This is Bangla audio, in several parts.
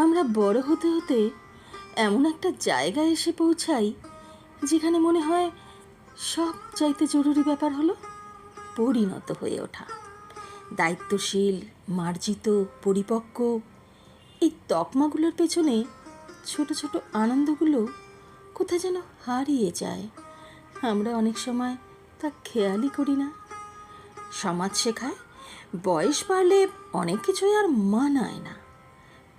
আমরা বড় হতে হতে এমন একটা জায়গায় এসে পৌঁছাই যেখানে মনে হয় সব চাইতে জরুরি ব্যাপার হলো পরিণত হয়ে ওঠা। দায়িত্বশীল, মার্জিত, পরিপক্ক, এই তকমাগুলোর পেছনে ছোট ছোট আনন্দগুলো কোথায় যেন হারিয়ে যায়। আমরা অনেক সময় তা খেয়ালই করি না। সমাজ শেখায় বয়স বাড়লে অনেক কিছুই আর মানায় না।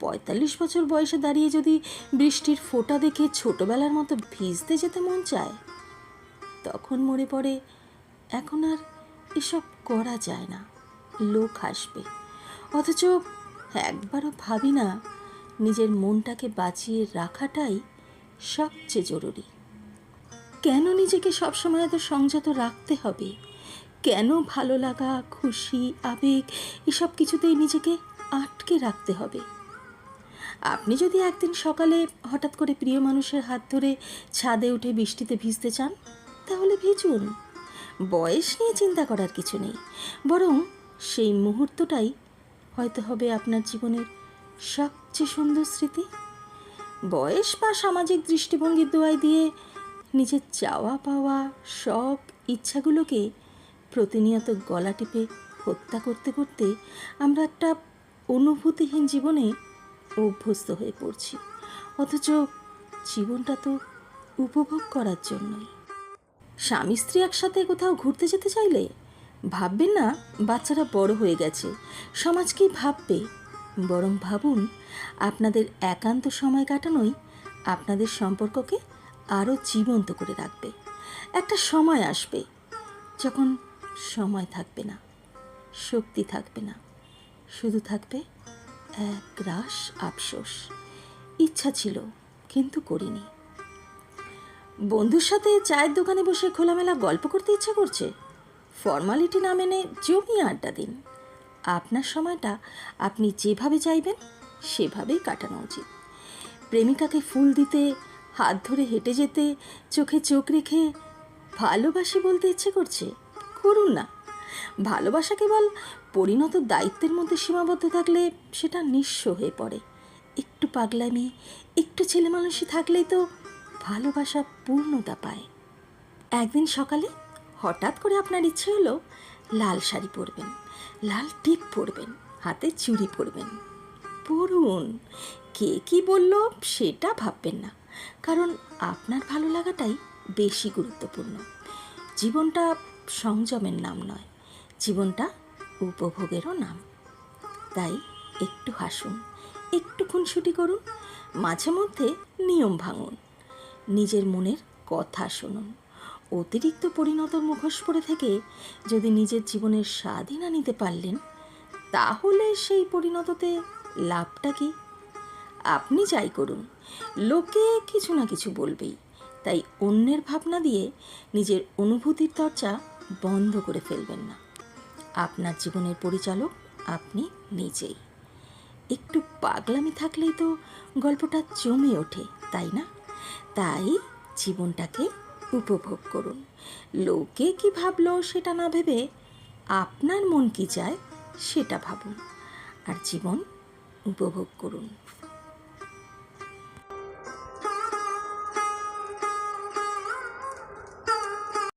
৪৫ বছর বয়সে দাঁড়িয়ে যদি বৃষ্টির ফোঁটা দেখে ছোটবেলার মতো ভিজতে যেতে মন চায়, তখন মনে পড়ে এখন আর এসব করা যায় না, লোক হাসবে। অথচ একবারও ভাবি না নিজের মনটাকে বাঁচিয়ে রাখাটাই সবচেয়ে জরুরি। কেন নিজেকে সবসময় এত সংযত রাখতে হবে? কেন ভালো লাগা, খুশি, আবেগ এসব কিছুতেই নিজেকে আটকে রাখতে হবে? আপনি যদি একদিন সকালে হঠাৎ করে প্রিয় মানুষের হাত ধরে ছাদে উঠে বৃষ্টিতে ভিজতে চান, তাহলে ভিজুন। বয়স নিয়ে চিন্তা করার কিছু নেই, বরং সেই মুহূর্তটাই হয়তো হবে আপনার জীবনের সবচেয়ে সুন্দর স্মৃতি। বয়স বা সামাজিক দৃষ্টিভঙ্গির দোয়াই দিয়ে নিজের চাওয়া পাওয়া শখ ইচ্ছাগুলোকে প্রতিনিয়ত গলা টিপে হত্যা করতে করতে আমরা একটা অনুভূতিহীন জীবনে অভ্যস্ত হয়ে পড়ছি। অথচ জীবনটা তো উপভোগ করার জন্যই। স্বামী স্ত্রী একসাথে কোথাও ঘুরতে যেতে চাইলে ভাববেন না বাচ্চারা বড় হয়ে গেছে, সমাজ কী ভাববে। বরং ভাবুন আপনাদের একান্ত সময় কাটানোই আপনাদের সম্পর্ককে আরও জীবন্ত করে রাখবে। একটা সময় আসবে যখন সময় থাকবে না, শক্তি থাকবে না, শুধু থাকবে এক গ্রাস আফসোস। ইচ্ছা ছিল কিন্তু করিনি। বন্ধুর সাথে চায়ের দোকানে বসে খোলামেলা গল্প করতে ইচ্ছা করছে, ফর্মালিটি না মেনে জমিয়ে আড্ডা দিন। আপনার সময়টা আপনি যেভাবে চাইবেন সেভাবেই কাটানো উচিত। প্রেমিকাকে ফুল দিতে, হাত ধরে হেঁটে যেতে, চোখে চোখ রেখে ভালোবাসি বলতে ইচ্ছে করছে, করুন না। ভালোবাসা কেবল পরিণত দায়িত্বের মধ্যে সীমাবদ্ধ থাকলে সেটা নিঃস্ব হয়ে পড়ে। একটু পাগলামি, একটু ছেলেমানুষি থাকলেই তো ভালোবাসা পূর্ণতা পায়। একদিন সকালে হঠাৎ করে আপনার ইচ্ছে হলো লাল শাড়ি পরবেন, লাল টিপ পরবেন, হাতে চুড়ি পরবেন। পরুন, কে কি বলল সেটা ভাববেন না, কারণ আপনার ভালো লাগাটাই বেশি গুরুত্বপূর্ণ। জীবনটা সংযমের নাম নয়, জীবনটা উপভোগেরও নাম। তাই একটু হাসুন, একটু খুনসুটি করুন, মাঝে মধ্যে নিয়ম ভাঙুন, নিজের মনের কথা শুনুন। অতিরিক্ত পরিণত মুখোশ পরে থেকে যদি নিজের জীবনের স্বাদই না নিতে পারলেন, তাহলে সেই পরিণততে লাভটা কি? আপনি যাই করুন, লোকে কিছু না কিছু বলবেই। তাই অন্যের ভাবনা দিয়ে নিজের অনুভূতির চর্চা বন্ধ করে ফেলবেন না। আপনার জীবনের পরিচালক আপনি নিজেই। একটু পাগলামি থাকলেই তো গল্পটা জমে ওঠে, তাই না? তাই জীবনটাকে উপভোগ করুন। লোকে কি ভাবলো সেটা না ভেবে আপনার মন কি চায় সেটা ভাবুন, আর জীবন উপভোগ করুন।